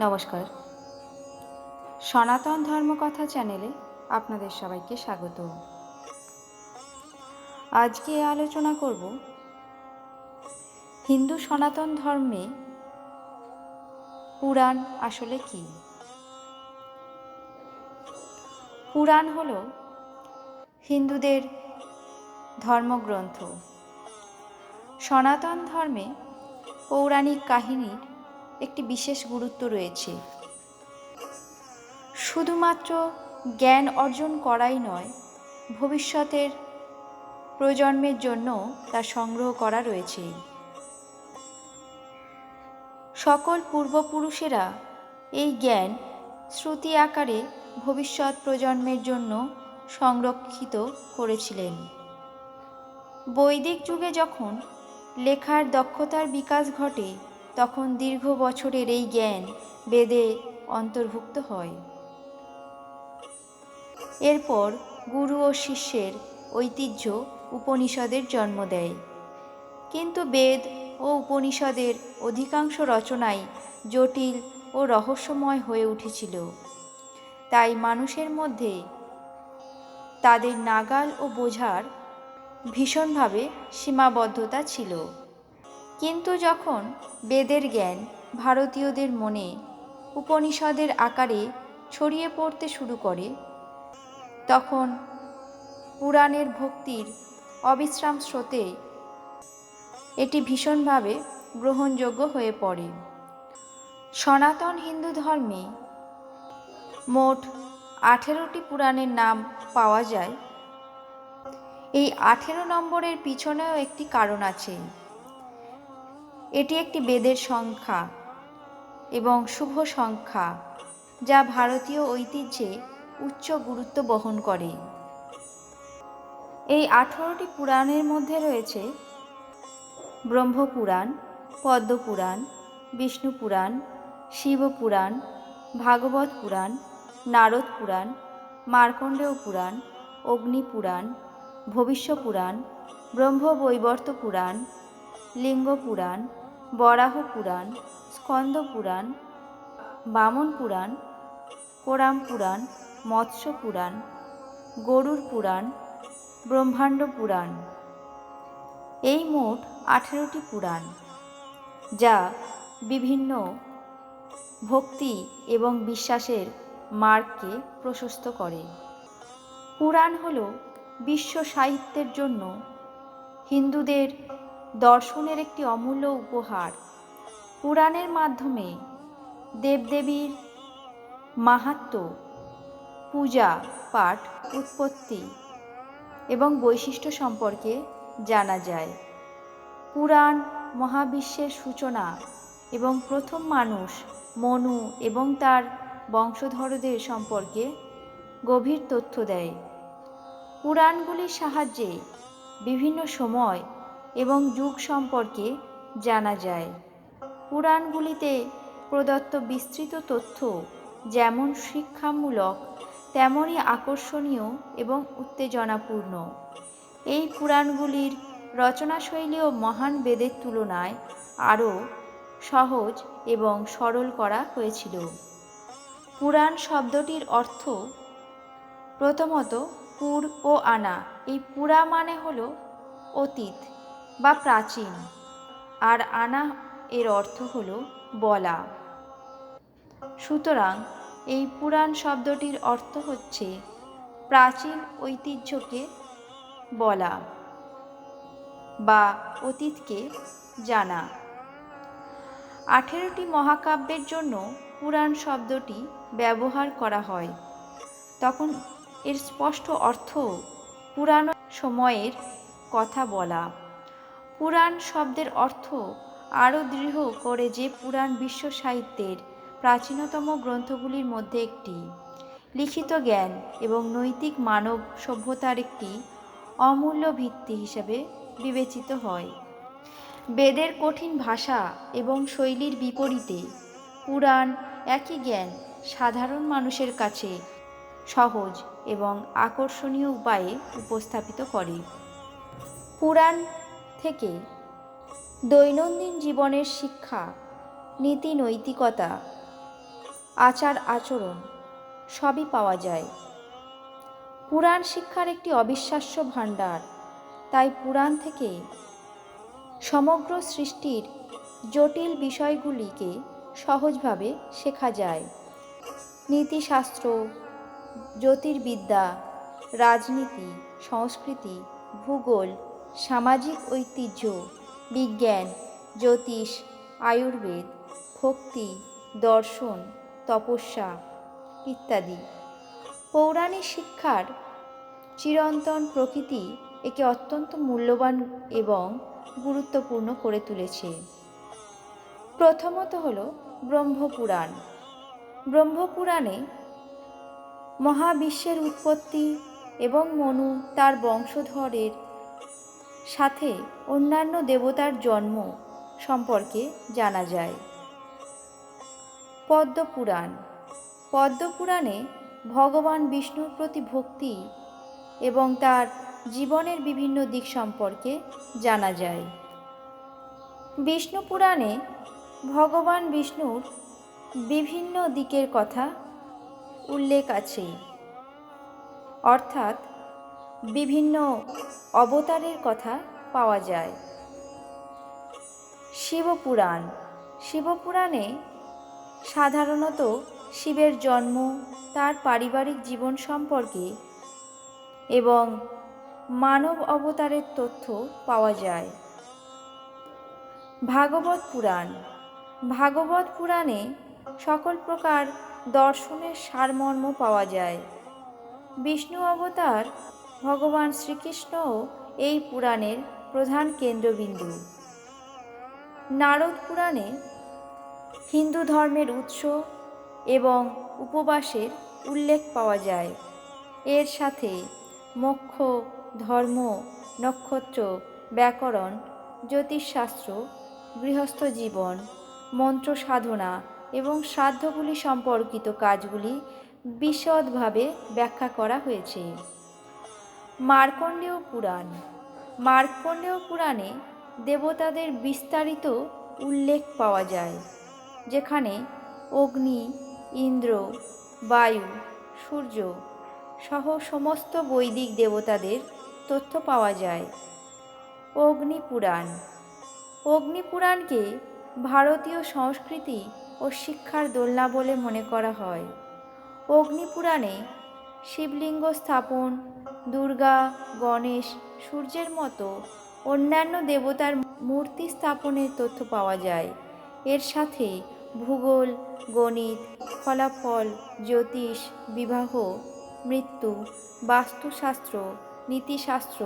নমস্কার। সনাতন ধর্মকথা চ্যানেলে আপনাদের সবাইকে স্বাগত। আজকে আলোচনা করব হিন্দু সনাতন ধর্মে পুরাণ আসলে কি। পুরাণ হল হিন্দুদের ধর্মগ্রন্থ। সনাতন ধর্মে পৌরাণিক কাহিনীর একটি বিশেষ গুরুত্ব রয়েছে। শুধুমাত্র জ্ঞান অর্জন করাই নয়, ভবিষ্যতের প্রজন্মের জন্য তা সংগ্রহ করা রয়েছে। সকল পূর্বপুরুষেরা এই জ্ঞান শ্রুতি আকারে ভবিষ্যৎ প্রজন্মের জন্য সংরক্ষিত করেছিলেন। বৈদিক যুগে যখন লেখার দক্ষতার বিকাশ ঘটে, তখন দীর্ঘ বছরের এই জ্ঞান বেদে অন্তর্ভুক্ত হয়। এরপর গুরু ও শিষ্যের ঐতিহ্য উপনিষদের জন্ম দেয়। কিন্তু বেদ ও উপনিষদের অধিকাংশ রচনাই জটিল ও রহস্যময় হয়ে উঠেছিল। তাই মানুষের মধ্যে তাদের নাগাল ও বোঝার ভীষণভাবে সীমাবদ্ধতা ছিল। কিন্তু যখন বেদের জ্ঞান ভারতীয়দের মনে উপনিষদের আকারে ছড়িয়ে পড়তে শুরু করে, তখন পুরাণের ভক্তির অবিশ্রাম স্রোতে এটি ভীষণভাবে গ্রহণযোগ্য হয়ে পড়ে। সনাতন হিন্দু ধর্মে মোট 18টি পুরাণের নাম পাওয়া যায়। এই 18 নম্বরের পিছনেও একটি কারণ আছে। এটি একটি বেদের সংখ্যা এবং শুভ সংখ্যা, যা ভারতীয় ঐতিহ্যে উচ্চ গুরুত্ব বহন করে। এই 18টি পুরাণের মধ্যে রয়েছে ব্রহ্মপুরাণ, পদ্মপুরাণ, বিষ্ণু পুরাণ, শিবপুরাণ, ভাগবত পুরাণ, নারদ পুরাণ, মার্কণ্ডেয় পুরাণ, অগ্নিপুরাণ, ভবিষ্য পুরাণ, ব্রহ্মবৈবর্ত পুরাণ, লিঙ্গ পুরাণ, বরাহ পুরাণ, স্কন্দ পুরাণ, বামন পুরাণ, কোরাম পুরাণ, মৎস্য পুরাণ, গরুড় পুরাণ, ব্রহ্মাণ্ড পুরাণ। এই মোট 18টি পুরাণ, যা বিভিন্ন ভক্তি এবং বিশ্বাসের মার্গকে প্রশস্ত করে। পুরাণ হল বিশ্ব সাহিত্যের জন্য হিন্দুদের দর্শনের একটি অমূল্য উপহার। পুরাণের মাধ্যমে দেবদেবীর মাহাত্ম্য, পূজা পাঠ, উৎপত্তি এবং বৈশিষ্ট্য সম্পর্কে জানা যায়। পুরাণ মহাবিশ্বের সূচনা এবং প্রথম মানুষ মনু এবং তার বংশধরদের সম্পর্কে গভীর তথ্য দেয়। পুরাণগুলির সাহায্যে বিভিন্ন সময় এবং যুগ সম্পর্কে জানা যায়। পুরাণগুলিতে প্রদত্ত বিস্তৃত তথ্য যেমন শিক্ষামূলক, তেমনই আকর্ষণীয় এবং উত্তেজনাপূর্ণ। এই পুরাণগুলির রচনাশৈলীও মহান বেদের তুলনায় আরও সহজ এবং সরল করা হয়েছিল। পুরাণ শব্দটির অর্থ প্রথমত পুর ও আনা। এই পুরা মানে হল অতীত বা প্রাচীন, আর আনা এর অর্থ হল বলা। সুতরাং এই পুরাণ শব্দটির অর্থ হচ্ছে প্রাচীন ঐতিহ্যকে বলা বা অতীতকে জানা। 18টি মহাকাব্যের জন্য পুরাণ শব্দটি ব্যবহার করা হয়, তখন এর স্পষ্ট অর্থ পুরানো সময়ের কথা বলা। পুরাণ শব্দের অর্থ আরও দৃঢ় করে যে পুরাণ বিশ্ব সাহিত্যের প্রাচীনতম গ্রন্থগুলির মধ্যে একটি। লিখিত জ্ঞান এবং নৈতিক মানব সভ্যতার একটি অমূল্য ভিত্তি হিসেবে বিবেচিত হয়। বেদের কঠিন ভাষা এবং শৈলীর বিপরীতে পুরাণ একই জ্ঞান সাধারণ মানুষের কাছে সহজ এবং আকর্ষণীয় উপায়ে উপস্থাপিত করে। পুরাণ থেকে দৈনন্দিন জীবনের শিক্ষা, নীতি নৈতিকতা আচার আচরণ সবই পাওয়া যায়। পুরাণ শিক্ষার একটি অবিশ্বাস্য ভাণ্ডার। তাই পুরাণ থেকে সমগ্র সৃষ্টির জটিল বিষয়গুলিকে সহজভাবে শেখা যায়। নীতিশাস্ত্র, জ্যোতির্বিদ্যা, রাজনীতি, সংস্কৃতি, ভূগোল, সামাজিক ঐতিহ্য, বিজ্ঞান, জ্যোতিষ, আয়ুর্বেদ, ভক্তি, দর্শন, তপস্যা ইত্যাদি। পৌরাণিক শিক্ষার চিরন্তন প্রকৃতি একে অত্যন্ত মূল্যবান এবং গুরুত্বপূর্ণ করে তুলেছে। প্রথমত হল ব্রহ্মপুরাণ। ব্রহ্মপুরাণে মহাবিশ্বের উৎপত্তি এবং মনু তার বংশধরের সাথে অন্যান্য দেবতার জন্ম সম্পর্কে জানা যায়। পদ্মপুরাণ। পদ্মপুরাণে ভগবান বিষ্ণুর প্রতি ভক্তি এবং তার জীবনের বিভিন্ন দিক সম্পর্কে জানা যায়। বিষ্ণু পুরাণে ভগবান বিষ্ণুর বিভিন্ন দিকের কথা উল্লেখ আছে, অর্থাৎ বিভিন্ন অবতারের কথা পাওয়া যায়। শিবপুরাণ। শিবপুরাণে সাধারণত শিবের জন্ম, তার পারিবারিক জীবন সম্পর্কে এবং মানব অবতারের তথ্য পাওয়া যায়। ভাগবত পুরাণ। ভাগবত পুরাণে সকল প্রকার দর্শনের সারমর্ম পাওয়া যায়। বিষ্ণু অবতার ভগবান শ্রীকৃষ্ণও এই পুরাণের প্রধান কেন্দ্রবিন্দু। নারদ পুরাণে হিন্দু ধর্মের উৎস এবং উপবাসের উল্লেখ পাওয়া যায়। এর সাথে মোক্ষ, ধর্ম, নক্ষত্র, ব্যাকরণ, জ্যোতিষশাস্ত্র, গৃহস্থ জীবন, মন্ত্র সাধনা এবং শ্রাদ্ধগুলি সম্পর্কিত কাজগুলি বিশদভাবে ব্যাখ্যা করা হয়েছে। মার্কণ্ডেয় পুরাণ। মার্কণ্ডেয় পুরাণে দেবতাদের বিস্তারিত উল্লেখ পাওয়া যায়, যেখানে অগ্নি, ইন্দ্র, বায়ু, সূর্য সহ সমস্ত বৈদিক দেবতাদের তথ্য পাওয়া যায়। অগ্নিপুরাণ। অগ্নিপুরাণকে ভারতীয় সংস্কৃতি ও শিক্ষার দোলনা বলে মনে করা হয়। অগ্নিপুরাণে শিবলিঙ্গ স্থাপন, দুর্গা, গণেশ, সূর্যের মতো অন্যান্য দেবতার মূর্তি স্থাপনের তথ্য পাওয়া যায়। এর সাথে ভূগোল, গণিত, ফলাফল, জ্যোতিষ, বিবাহ, মৃত্যু, বাস্তুশাস্ত্র, নীতিশাস্ত্র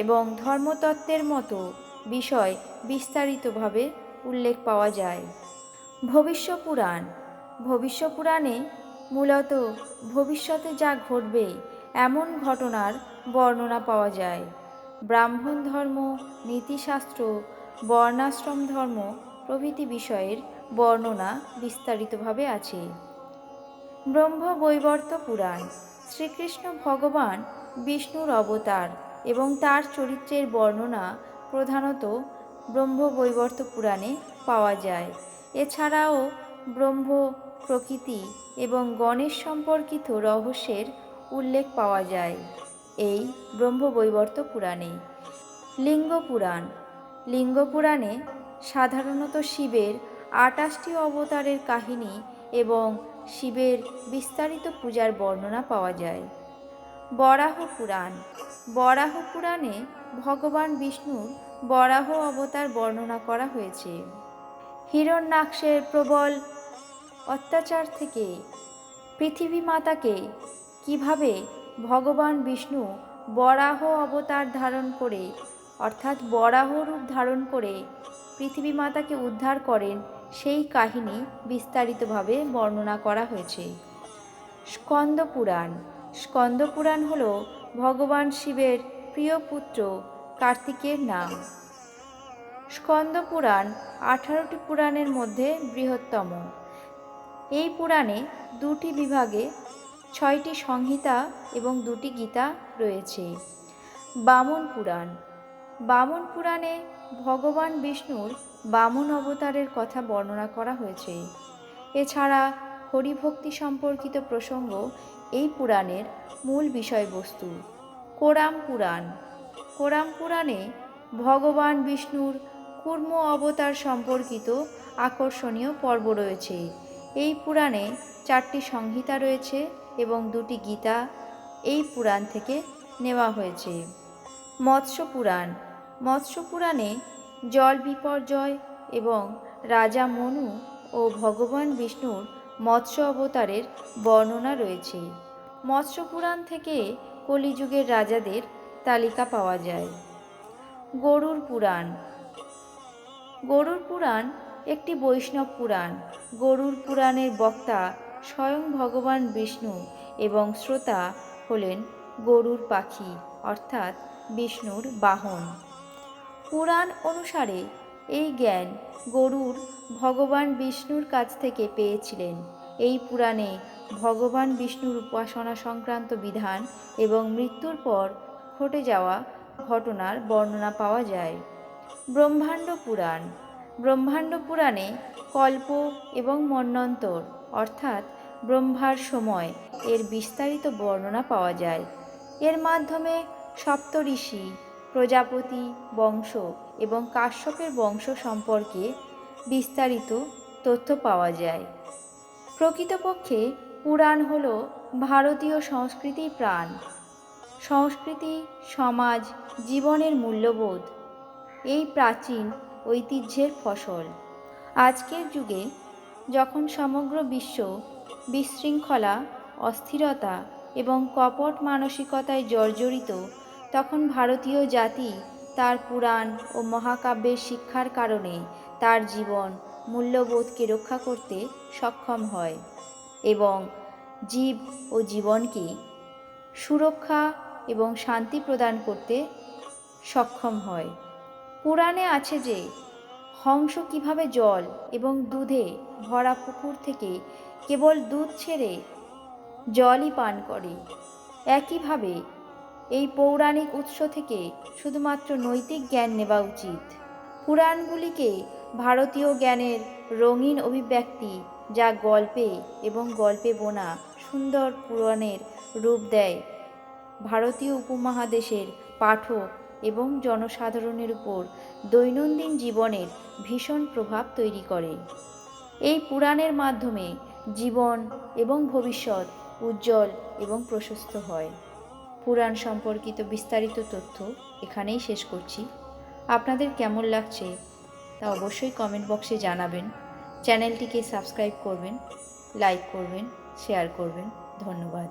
এবং ধর্মতত্ত্বের মতো বিষয় বিস্তারিতভাবে উল্লেখ পাওয়া যায়। ভবিষ্যপুরাণ। ভবিষ্যপুরাণে মূলত ভবিষ্যতে যা ঘটবে এমন ঘটনার বর্ণনা পাওয়া যায়। ব্রাহ্মণ ধর্ম, নীতিশাস্ত্র, বর্ণাশ্রম ধর্ম প্রভৃতি বিষয়ের বর্ণনা বিস্তারিতভাবে আছে। ব্রহ্মবৈবর্ত পুরাণ। শ্রীকৃষ্ণ ভগবান বিষ্ণুর অবতার এবং তার চরিত্রের বর্ণনা প্রধানত ব্রহ্মবৈবর্ত পুরাণে পাওয়া যায়। এছাড়াও ব্রহ্ম, প্রকৃতি এবং গণেশ সম্পর্কিত রহস্যের উল্লেখ পাওয়া যায় এই ব্রহ্মবৈবর্ত পুরাণে। লিঙ্গ পুরাণ। লিঙ্গ পুরাণে সাধারণত শিবের 28টি অবতারের কাহিনী এবং শিবের বিস্তারিত পূজার বর্ণনা পাওয়া যায়। বরাহ পুরাণ। বরাহ পুরাণে ভগবান বিষ্ণুর বরাহ অবতার বর্ণনা করা হয়েছে। হিরণ্যাক্ষের প্রবল অত্যাচার থেকে পৃথিবী মাতাকে কিভাবে ভগবান বিষ্ণু বরাহ অবতার ধারণ করে, অর্থাৎ বরাহ রূপ ধারণ করে পৃথিবী মাতাকে উদ্ধার করেন, সেই কাহিনী বিস্তারিতভাবে বর্ণনা করা হয়েছে। স্কন্দ পুরাণ। স্কন্দ পুরাণ হল ভগবান শিবের প্রিয় পুত্র কার্তিকের নাম। স্কন্দ পুরাণ 18টি পুরাণের মধ্যে বৃহত্তম। এই পুরাণে 2টি বিভাগে 6টি সংহিতা এবং 2টি গীতা রয়েছে। বামন পুরাণ। বামন পুরাণে ভগবান বিষ্ণুর বামন অবতারের কথা বর্ণনা করা হয়েছে। এছাড়া হরিভক্তি সম্পর্কিত প্রসঙ্গ এই পুরাণের মূল বিষয়বস্তু। কোরাম পুরাণ। কোরাম পুরাণে ভগবান বিষ্ণুর কূর্ম অবতার সম্পর্কিত আকর্ষণীয় পর্ব রয়েছে। এই পুরাণে 4টি সংহিতা রয়েছে এবং 2টি গীতা এই পুরাণ থেকে নেওয়া হয়েছে। মৎস্য পুরাণ। মৎস্য পুরাণে জল বিপর্যয় এবং রাজা মনু ও ভগবান বিষ্ণুর মৎস্য অবতারের বর্ণনা রয়েছে। মৎস্য পুরাণ থেকে কলিযুগের রাজাদের তালিকা পাওয়া যায়। গরুড় পুরাণ। গরুড় পুরাণ একটি বৈষ্ণব পুরাণ। গরুড় পুরাণের বক্তা স্বয়ং ভগবান বিষ্ণু এবং শ্রোতা হলেন গরুড় পাখি, অর্থাৎ বিষ্ণুর বাহন। পুরাণ অনুসারে এই জ্ঞান গরুড় ভগবান বিষ্ণুর কাছ থেকে পেয়েছিলেন। এই পুরাণে ভগবান বিষ্ণুর উপাসনা সংক্রান্ত বিধান এবং মৃত্যুর পর ঘটে যাওয়া ঘটনার বর্ণনা পাওয়া যায়। ব্রহ্মাণ্ড পুরাণ। ব্রহ্মাণ্ড পুরাণে কল্প এবং মন্বন্তর অর্থাৎ ব্রহ্মার সময় এর বিস্তারিত বর্ণনা পাওয়া যায়। এর মাধ্যমে সপ্তঋষি, প্রজাপতি বংশ এবং কাশ্যপের বংশ সম্পর্কে বিস্তারিত তথ্য পাওয়া যায়। প্রকৃতপক্ষে পুরাণ হল ভারতীয় সংস্কৃতির প্রাণ। সংস্কৃতি, সমাজ, জীবনের মূল্যবোধ এই প্রাচীন ঐতিহ্যের ফসল। আজকের যুগে যখন সমগ্র বিশ্ব বিশৃঙ্খলা, অস্থিরতা এবং কপট মানসিকতায় জর্জরিত, তখন ভারতীয় জাতি তার পুরাণ ও মহাকাব্যের শিক্ষার কারণে তার জীবন মূল্যবোধকে রক্ষা করতে সক্ষম হয় এবং জীব ও জীবনকে সুরক্ষা এবং শান্তি প্রদান করতে সক্ষম হয়। পুরাণে আছে যে হংস কিভাবে জল এবং দুধে ভরা পুকুর থেকে কেবল দুধ ছেড়ে জলই পান করে। একইভাবে এই পৌরাণিক উৎস থেকে শুধুমাত্র নৈতিক জ্ঞান নেওয়া উচিত। পুরাণগুলিকে ভারতীয় জ্ঞানের রঙিন অভিব্যক্তি, যা গল্পে এবং গল্পে বোনা সুন্দর পুরাণের রূপ দেয়, ভারতীয় উপমহাদেশের পাঠক এবং জনসাধারণের উপর দৈনন্দিন জীবনের ভীষণ প্রভাব তৈরি করে। এই পুরাণের মাধ্যমে জীবন এবং ভবিষ্যৎ উজ্জ্বল এবং প্রশস্ত হয়। পুরাণ সম্পর্কিত বিস্তারিত তথ্য এখানেই শেষ করছি। আপনাদের কেমন লাগছে তা অবশ্যই কমেন্ট বক্সে জানাবেন। চ্যানেলটিকে সাবস্ক্রাইব করবেন, লাইক করবেন, শেয়ার করবেন। ধন্যবাদ।